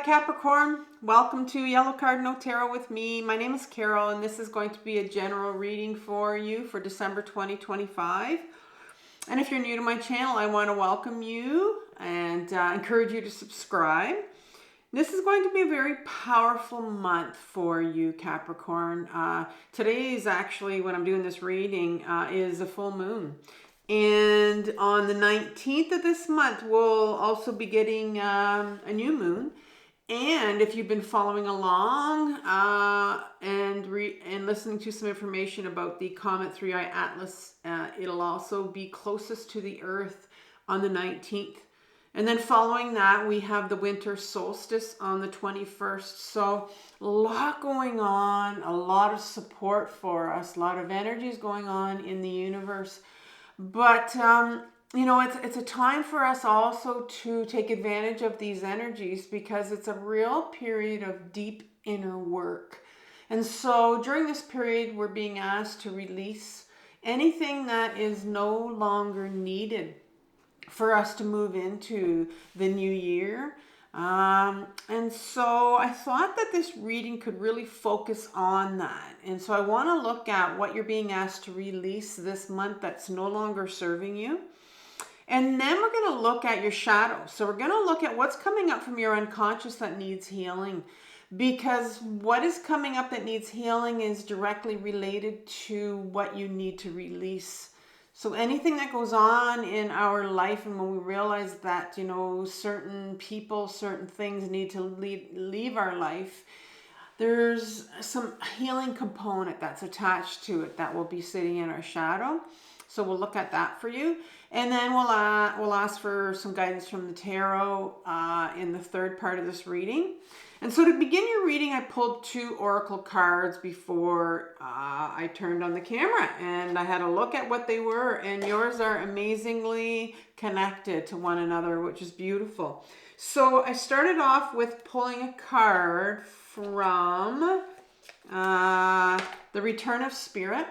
Capricorn, welcome to Yellow Card No Tarot with me. My name is Carole, and this is going to be a general reading for you for December 2025. And if you're new to my channel, I want to welcome you and encourage you to subscribe. This is going to be a very powerful month for you, Capricorn. Today is actually, when I'm doing this reading, is a full moon. And on the 19th of this month, we'll also be getting a new moon. And if you've been following along and listening to some information about the Comet 3i Atlas, it'll also be closest to the Earth on the 19th. And then following that, we have the winter solstice on the 21st. So a lot going on, a lot of support for us, a lot of energies going on in the universe. But, you know, it's a time for us also to take advantage of these energies because it's a real period of deep inner work. And so during this period, we're being asked to release anything that is no longer needed for us to move into the new year. And so I thought that this reading could really focus on that. And so I want to look at what you're being asked to release this month that's no longer serving you. And then we're going to look at your shadow. So we're going to look at what's coming up from your unconscious that needs healing. Because what is coming up that needs healing is directly related to what you need to release. So anything that goes on in our life, and when we realize that, you know, certain people, certain things need to leave our life, there's some healing component that's attached to it that will be sitting in our shadow. So we'll look at that for you. And then we'll ask for some guidance from the tarot in the third part of this reading. And so to begin your reading, I pulled 2 oracle cards before I turned on the camera. And I had a look at what they were. And yours are amazingly connected to one another, which is beautiful. So I started off with pulling a card from the Return of Spirit.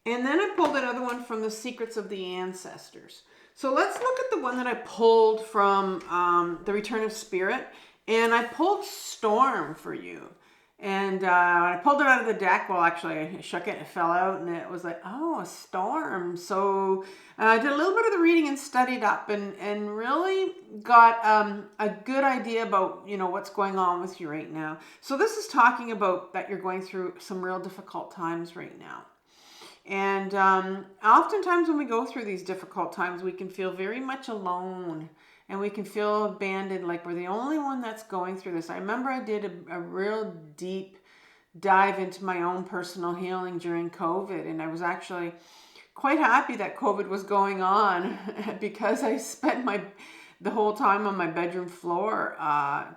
And then I pulled another one from the Secrets of the Ancestors. So let's look at the one that I pulled from the Return of Spirit. And I pulled Storm for you. And I pulled it out of the deck. Well, actually, I shook it, it fell out, and it was like, oh, a storm. So I did a little bit of the reading and studied up and really got a good idea about, you know, what's going on with you right now. So this is talking about that you're going through some real difficult times right now. And oftentimes when we go through these difficult times, we can feel very much alone. And we can feel abandoned, like we're the only one that's going through this. I remember I did a real deep dive into my own personal healing during COVID. And I was actually quite happy that COVID was going on because I spent the whole time on my bedroom floor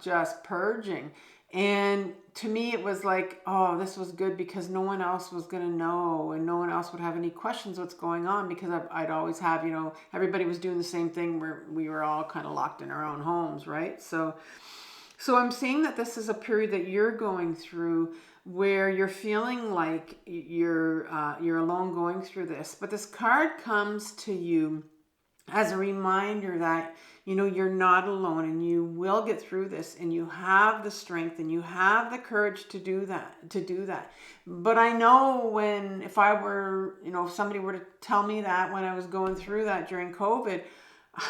just purging. And to me, it was like, oh, this was good because no one else was going to know and no one else would have any questions what's going on because I'd always have, you know, everybody was doing the same thing where we were all kind of locked in our own homes, right? So I'm seeing that this is a period that you're going through where you're feeling like you're alone going through this. But this card comes to you as a reminder that, you know, you're not alone and you will get through this and you have the strength and you have the courage to do that. But I know if I were, you know, if somebody were to tell me that when I was going through that during COVID,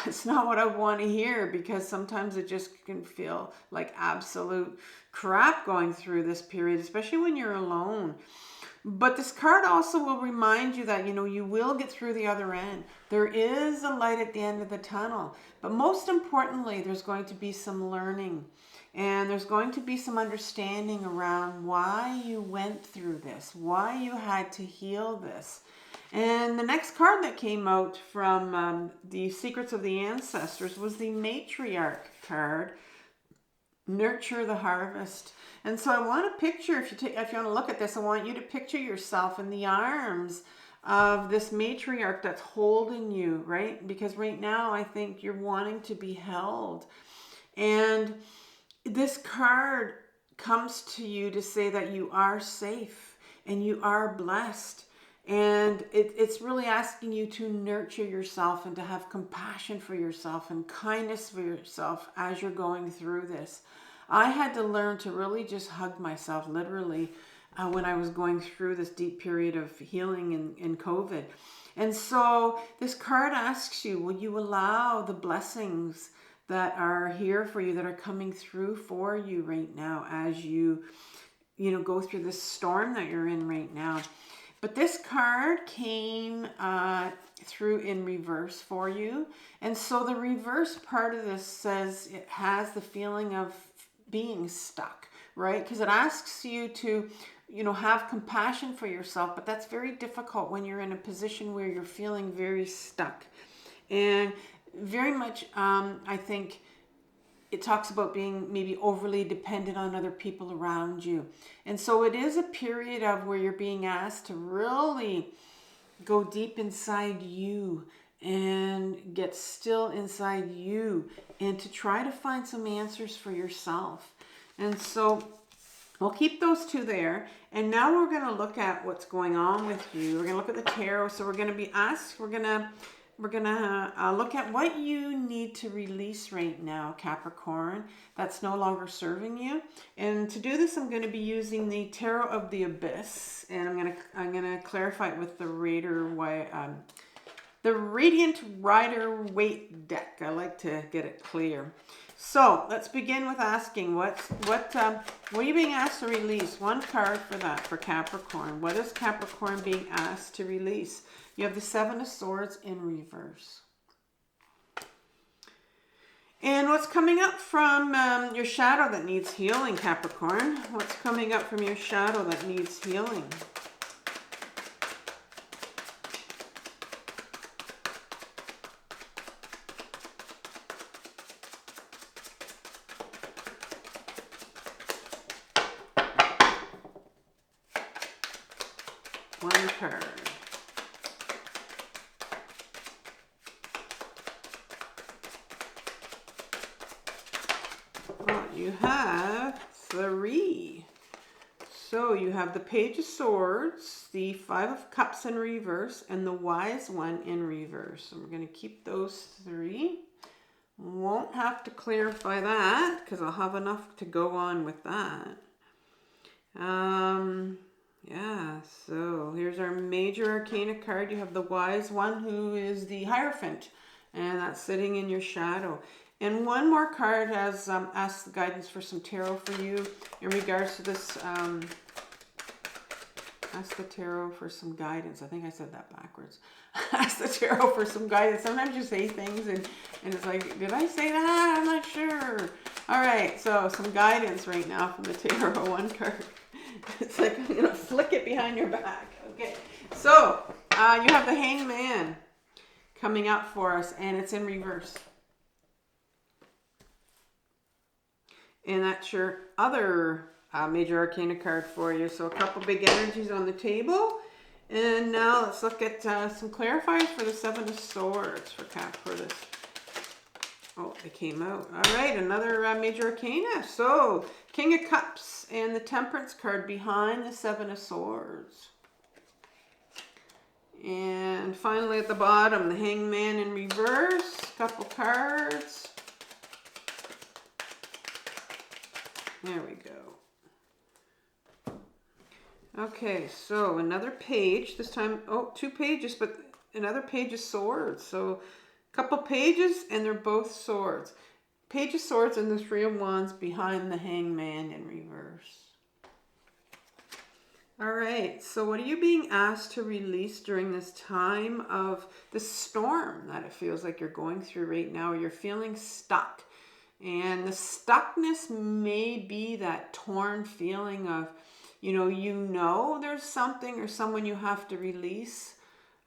it's not what I want to hear because sometimes it just can feel like absolute crap going through this period, especially when you're alone. But this card also will remind you that, you know, you will get through the other end. There is a light at the end of the tunnel. But most importantly, there's going to be some learning. And there's going to be some understanding around why you went through this, why you had to heal this. And the next card that came out from the Secrets of the Ancestors was the Matriarch card, Nurture the Harvest. And so I want to picture, if you want to look at this, I want you to picture yourself in the arms of this matriarch that's holding you, right? Because right now I think you're wanting to be held. And this card comes to you to say that you are safe and you are blessed. And it's really asking you to nurture yourself and to have compassion for yourself and kindness for yourself as you're going through this. I had to learn to really just hug myself literally when I was going through this deep period of healing in COVID. And so this card asks you, will you allow the blessings that are here for you, that are coming through for you right now as you go through this storm that you're in right now? But this card came through in reverse for you. And so the reverse part of this says it has the feeling of being stuck, right? Because it asks you to, have compassion for yourself, but that's very difficult when you're in a position where you're feeling very stuck. And very much, I think, it talks about being maybe overly dependent on other people around you. And so it is a period of where you're being asked to really go deep inside you and get still inside you and to try to find some answers for yourself. And so we'll keep those two there. And now we're going to look at what's going on with you. We're going to look at the tarot. So we're going to be asked, we're going to look at what you need to release right now, Capricorn, that's no longer serving you. And to do this, I'm going to be using the Tarot of the Abyss, and I'm going to clarify it with the Radiant Rider-Waite deck. I like to get it clear. So let's begin with asking what are you being asked to release? One card for that, for Capricorn. What is Capricorn being asked to release? You have the Seven of Swords in reverse. And what's coming up from your shadow that needs healing, Capricorn? What's coming up from your shadow that needs healing? One card. You have 3. So you have the Page of Swords, the 5 of Cups in reverse, and the Wise One in reverse. So we're going to keep those 3. Won't have to clarify that because I'll have enough to go on with that. Yeah, so here's our Major Arcana card. You have the Wise One, who is the Hierophant, and that's sitting in your shadow. And one more card has asked the guidance for some tarot for you in regards to this. Ask the tarot for some guidance. I think I said that backwards. Ask the tarot for some guidance. Sometimes you say things and it's like, did I say that? I'm not sure. All right, so some guidance right now from the tarot. One card. It's like, I'm going to flick it behind your back. Okay, so you have the Hangman coming up for us, and it's in reverse. And that's your other Major Arcana card for you. So a couple big energies on the table. And now let's look at some clarifiers for the Seven of Swords for this. Oh, they came out. All right, another Major Arcana. So King of Cups and the Temperance card behind the Seven of Swords. And finally at the bottom, the Hangman in reverse. Couple cards. There we go. Okay, so another page. This time, 2 pages, but another page of swords. So a couple pages, and they're both swords. Page of Swords and the Three of Wands behind the Hangman in reverse. All right, so what are you being asked to release during this time of the storm that it feels like you're going through right now? You're feeling stuck. And the stuckness may be that torn feeling of, there's something or someone you have to release.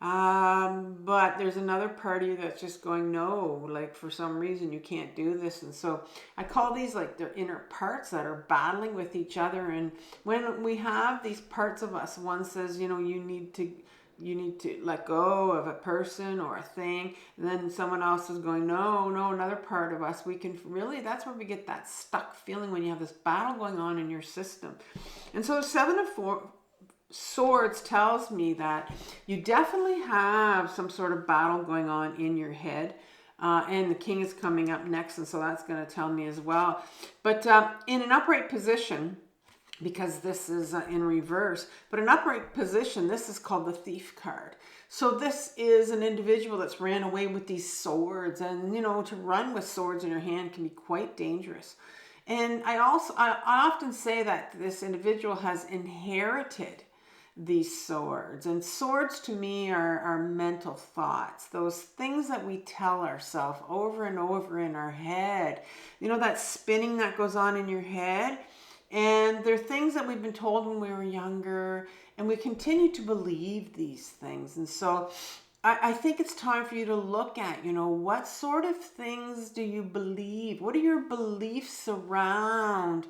But there's another part of you that's just going, no, like for some reason you can't do this. And so I call these like their inner parts that are battling with each other. And when we have these parts of us, one says, you need to let go of a person or a thing. And then someone else is going, no, another part of us. We can really, that's where we get that stuck feeling when you have this battle going on in your system. And so 7 of Swords tells me that you definitely have some sort of battle going on in your head. And the king is coming up next, and so that's going to tell me as well. But in an upright position, because this is in reverse, but an upright position, this is called the thief card. So this is an individual that's ran away with these swords, and to run with swords in your hand can be quite dangerous. And I often say that this individual has inherited these swords. And swords to me are mental thoughts, those things that we tell ourselves over and over in our head. That spinning that goes on in your head. And they're things that we've been told when we were younger, and we continue to believe these things. And so I think it's time for you to look at, what sort of things do you believe? What are your beliefs around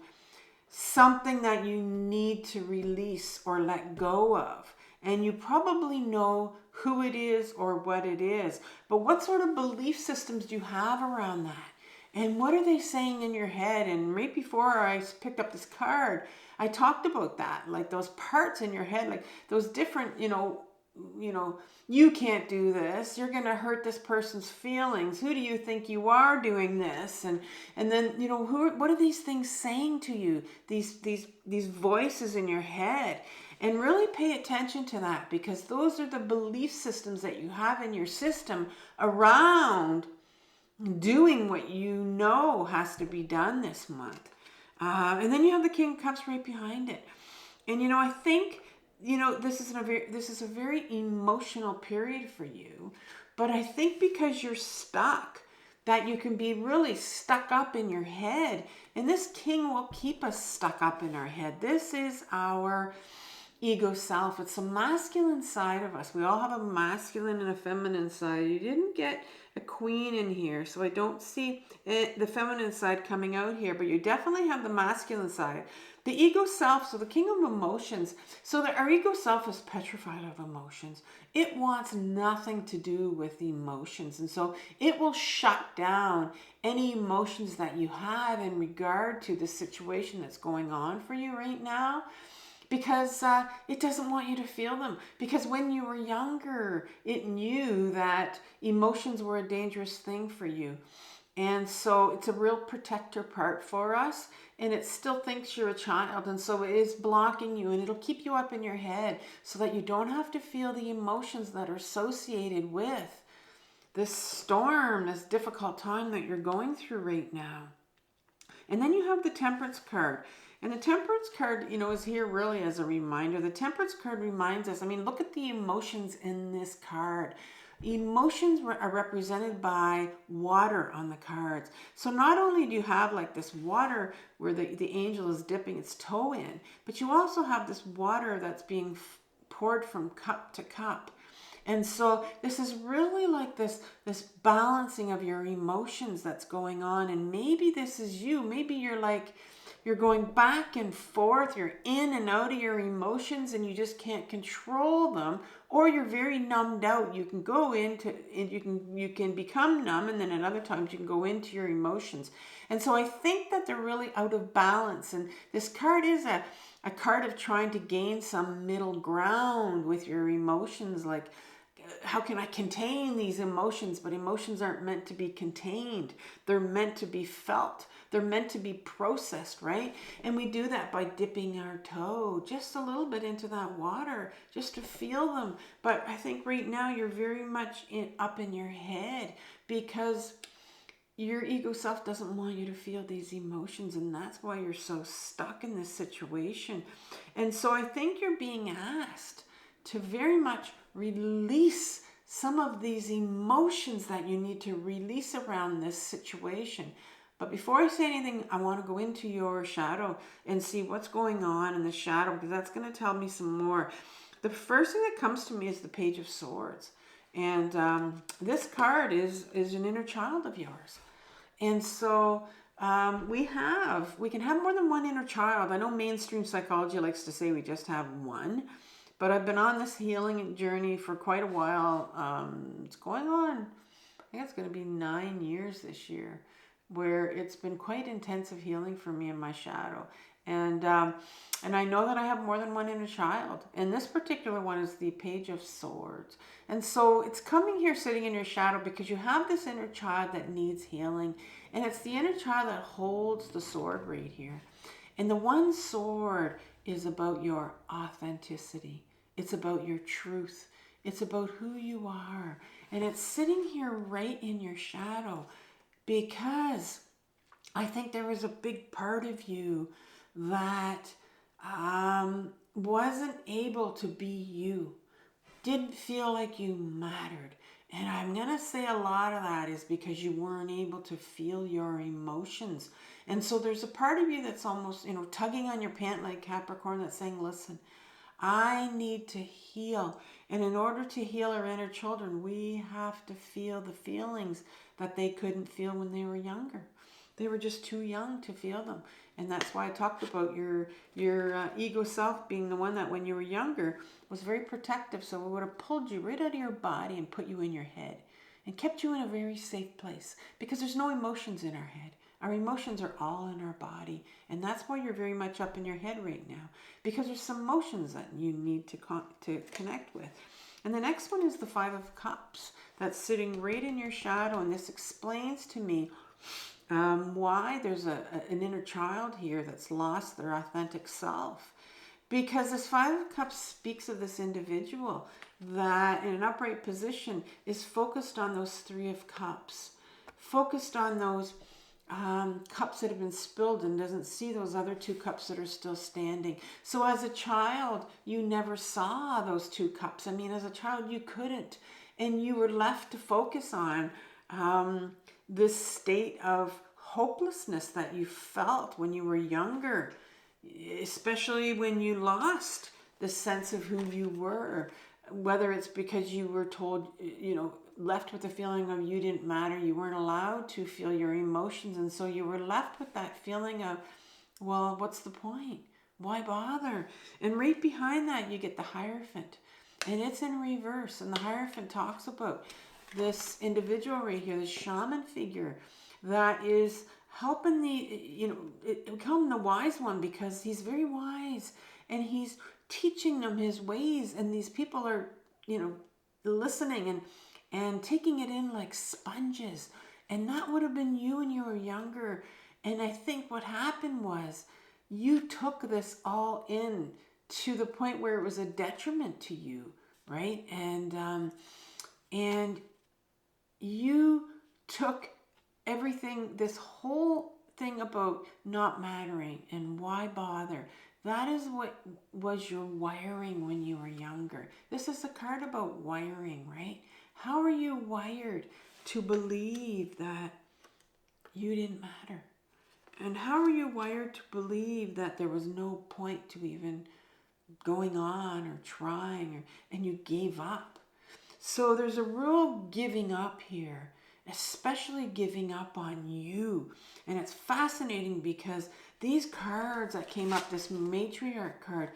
something that you need to release or let go of? And you probably know who it is or what it is. But what sort of belief systems do you have around that? And what are they saying in your head? And right before I picked up this card, I talked about that, like those parts in your head, like those different, you can't do this. You're going to hurt this person's feelings. Who do you think you are doing this? And then, what are these things saying to you? These voices in your head. And really pay attention to that, because those are the belief systems that you have in your system around doing what has to be done this month. And then you have the King of Cups right behind it. And I think this is a very emotional period for you, but I think because you're stuck, that you can be really stuck up in your head, and this king will keep us stuck up in our head. This is our ego self. It's a masculine side of us. We all have a masculine and a feminine side. You didn't get a queen in here, so I don't see the feminine side coming out here, but you definitely have the masculine side. The ego self, so the king of emotions. So our ego self is petrified of emotions. It wants nothing to do with emotions, and so it will shut down any emotions that you have in regard to the situation that's going on for you right now, because it doesn't want you to feel them. Because when you were younger, it knew that emotions were a dangerous thing for you. And so it's a real protector part for us, and it still thinks you're a child, and so it is blocking you, and it'll keep you up in your head so that you don't have to feel the emotions that are associated with this storm, this difficult time that you're going through right now. And then you have the Temperance card. And the Temperance card, is here really as a reminder. The Temperance card reminds us, look at the emotions in this card. Emotions are represented by water on the cards. So not only do you have like this water where the angel is dipping its toe in, but you also have this water that's being poured from cup to cup. And so this is really like this balancing of your emotions that's going on. And maybe this is you. Maybe you're going back and forth, you're in and out of your emotions, and you just can't control them, or you're very numbed out. You can go into, and you can become numb, and then at other times you can go into your emotions. And so I think that they're really out of balance, and this card is a card of trying to gain some middle ground with your emotions, like how can I contain these emotions? But emotions aren't meant to be contained. They're meant to be felt. They're meant to be processed, right? And we do that by dipping our toe just a little bit into that water, just to feel them. But I think right now you're very much up in your head, because your ego self doesn't want you to feel these emotions, and that's why you're so stuck in this situation. And so I think you're being asked to very much release some of these emotions that you need to release around this situation. But before I say anything, I want to go into your shadow and see what's going on in the shadow, because that's going to tell me some more. The first thing that comes to me is the Page of Swords. And this card is an inner child of yours. And so we can have more than one inner child. I know mainstream psychology likes to say we just have one. But I've been on this healing journey for quite a while. It's going on, I think it's going to be 9 years this year, where it's been quite intensive healing for me in my shadow. And I know that I have more than one inner child. And this particular one is the Page of Swords. And so it's coming here sitting in your shadow because you have this inner child that needs healing. And it's the inner child that holds the sword right here. And the one sword is about your authenticity. It's about your truth. It's about who you are. And it's sitting here right in your shadow because I think there was a big part of you that wasn't able to be you, didn't feel like you mattered. And I'm going to say a lot of that is because you weren't able to feel your emotions. And so there's a part of you that's almost, tugging on your pant like Capricorn that's saying, listen, I need to heal. And in order to heal our inner children, we have to feel the feelings that they couldn't feel when they were younger. They were just too young to feel them. And that's why I talked about your ego self being the one that when you were younger was very protective. So it would have pulled you right out of your body and put you in your head and kept you in a very safe place because there's no emotions in our head. Our emotions are all in our body. And that's why you're very much up in your head right now because there's some emotions that you need to connect with. And the next one is the Five of Cups that's sitting right in your shadow. And this explains to me why there's an inner child here that's lost their authentic self. Because this Five of Cups speaks of this individual that in an upright position is focused on those Three of Cups, focused on those cups that have been spilled and doesn't see those other two cups that are still standing. So as a child, you never saw those two cups. I mean, as a child, you couldn't. And you were left to focus on this state of hopelessness that you felt when you were younger, especially when you lost the sense of who you were, whether it's because you were told, left with the feeling of you didn't matter, you weren't allowed to feel your emotions, and so you were left with that feeling of, well, what's the point? Why bother? And right behind that, you get the Hierophant, and it's in reverse, and the Hierophant talks about this individual right here, this shaman figure that is helping we call him the wise one because he's very wise and he's teaching them his ways, and these people are, listening and taking it in like sponges. And that would have been you when you were younger. And I think what happened was you took this all in to the point where it was a detriment to you, right? And you took everything, this whole thing about not mattering and why bother. That is what was your wiring when you were younger. This is a card about wiring, right? How are you wired to believe that you didn't matter? And how are you wired to believe that there was no point to even going on or trying, and you gave up? So there's a real giving up here, especially giving up on you. And it's fascinating because these cards that came up, this Matriarch card,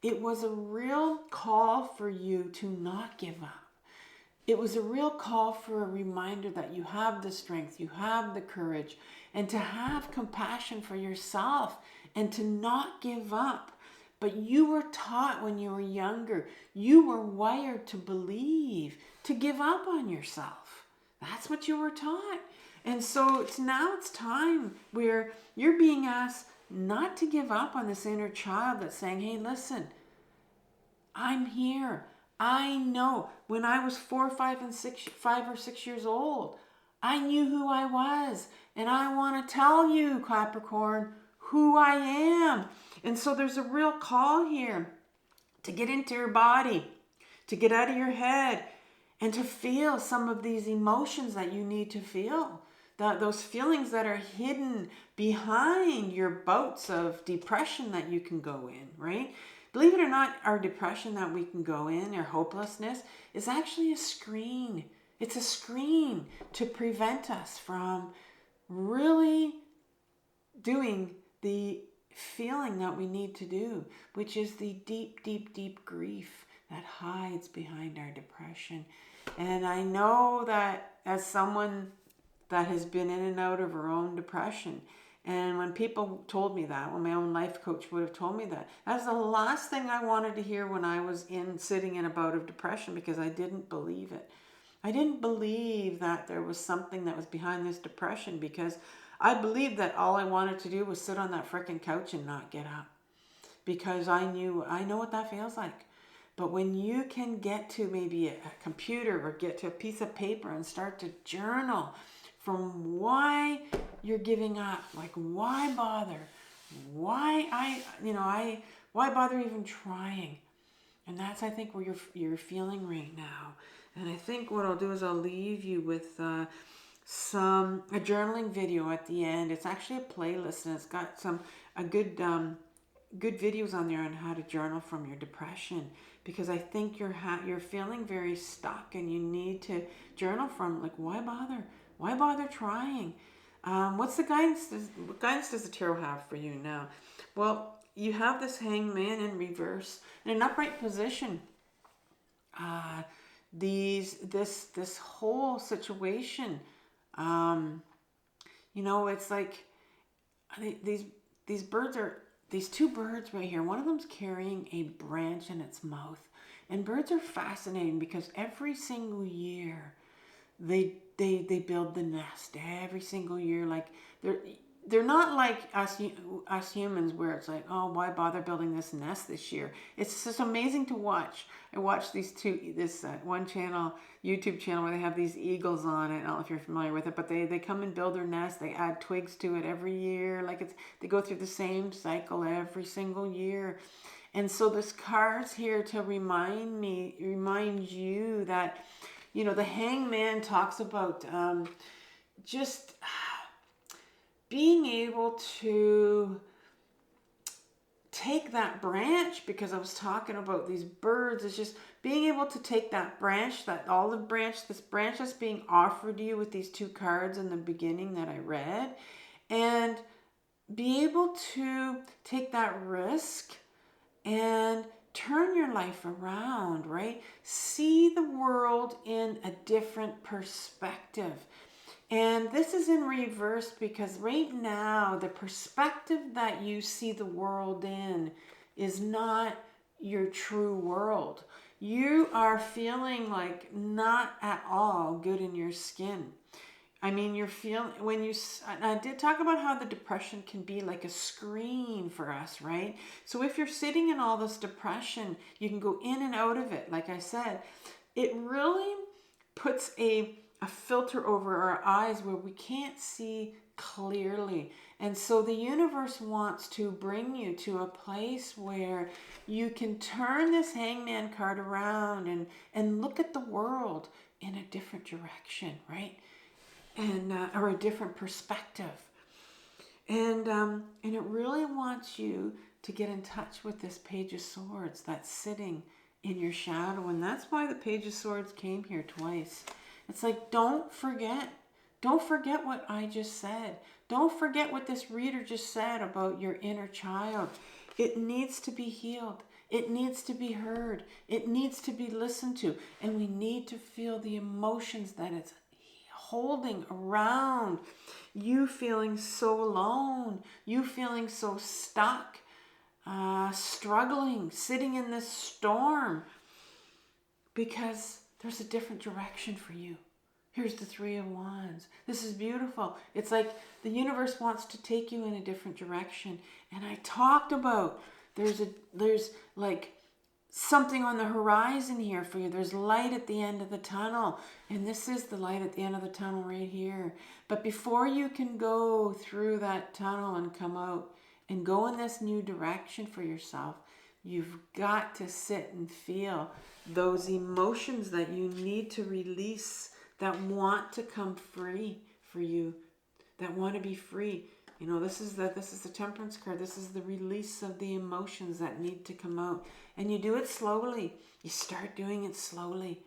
it was a real call for you to not give up. It was a real call for a reminder that you have the strength, you have the courage, and to have compassion for yourself and to not give up. But you were taught when you were younger, you were wired to believe, to give up on yourself. That's what you were taught. And so it's time where you're being asked not to give up on this inner child that's saying, hey, listen, I'm here. I know when I was 5 or 6 years old, I knew who I was. And I want to tell you, Capricorn, who I am. And so there's a real call here to get into your body, to get out of your head, and to feel some of these emotions that you need to feel. Those feelings that are hidden behind your bouts of depression that you can go in, right? Believe it or not, our depression that we can go in, our hopelessness, is actually a screen. It's a screen to prevent us from really doing the feeling that we need to do, which is the deep, deep, deep grief that hides behind our depression. And I know that as someone that has been in and out of her own depression, And when people told me that, when my own life coach would have told me that, that's the last thing I wanted to hear when I was sitting in a bout of depression, because I didn't believe it. I didn't believe that there was something that was behind this depression, because I believed that all I wanted to do was sit on that frickin' couch and not get up, because I know what that feels like. But when you can get to maybe a computer or get to a piece of paper and start to journal from why you're giving up, like why bother? Why bother even trying? And that's, I think, where you're feeling right now. And I think what I'll do is I'll leave you with a journaling video at the end. It's actually a playlist, and it's got a good videos on there on how to journal from your depression, because I think you're feeling very stuck, and you need to journal from, like, why bother? Why bother trying? What guidance does the tarot have for you now? Well, you have this Hangman in reverse in an upright position. This whole situation, it's like these birds are, these two birds right here. One of them's carrying a branch in its mouth, and birds are fascinating because every single year they build the nest every single year. Like they're not like us humans, where it's like, oh, why bother building this nest this year? It's just amazing to watch. I watched this one channel, YouTube channel, where they have these eagles on it. I don't know if you're familiar with it, but they come and build their nest. They add twigs to it every year. They go through the same cycle every single year. And so this card's here to remind you that, the Hangman talks about just being able to take that branch, because I was talking about these birds. It's just being able to take that branch, this branch that's being offered you with these two cards in the beginning that I read, and be able to take that risk and turn your life around, right? See the world in a different perspective. And this is in reverse, because right now the perspective that you see the world in is not your true world. You are feeling like not at all good in your skin. I mean, you're feeling, I did talk about how the depression can be like a screen for us, right? So if you're sitting in all this depression, you can go in and out of it. Like I said, it really puts a filter over our eyes where we can't see clearly. And so the universe wants to bring you to a place where you can turn this Hangman card around and look at the world in a different direction, right? And or a different perspective. And it really wants you to get in touch with this Page of Swords that's sitting in your shadow. And that's why the Page of Swords came here twice. It's like, don't forget what I just said. Don't forget what this reader just said about your inner child. It needs to be healed. It needs to be heard. It needs to be listened to. And we need to feel the emotions that it's holding around. You feeling so alone. You feeling so stuck. Struggling. Sitting in this storm. Because there's a different direction for you. Here's the Three of Wands. This is beautiful. It's like the universe wants to take you in a different direction. And I talked about there's like something on the horizon here for you. There's light at the end of the tunnel. And this is the light at the end of the tunnel right here. But before you can go through that tunnel and come out and go in this new direction for yourself, you've got to sit and feel those emotions that you need to release, that want to come free for you, that want to be free. This is the Temperance card. This is the release of the emotions that need to come out. And you do it slowly. You start doing it slowly.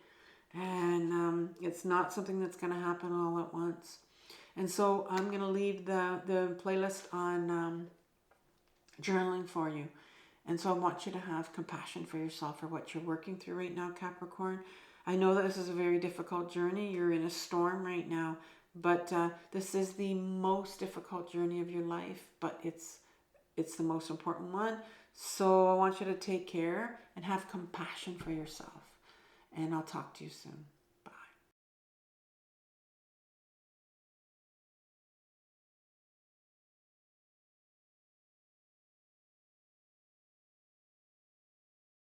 And it's not something that's going to happen all at once. And so I'm going to leave the playlist on journaling for you. And so I want you to have compassion for yourself for what you're working through right now, Capricorn. I know that this is a very difficult journey. You're in a storm right now, But this is the most difficult journey of your life, but it's the most important one. So I want you to take care and have compassion for yourself. And I'll talk to you soon.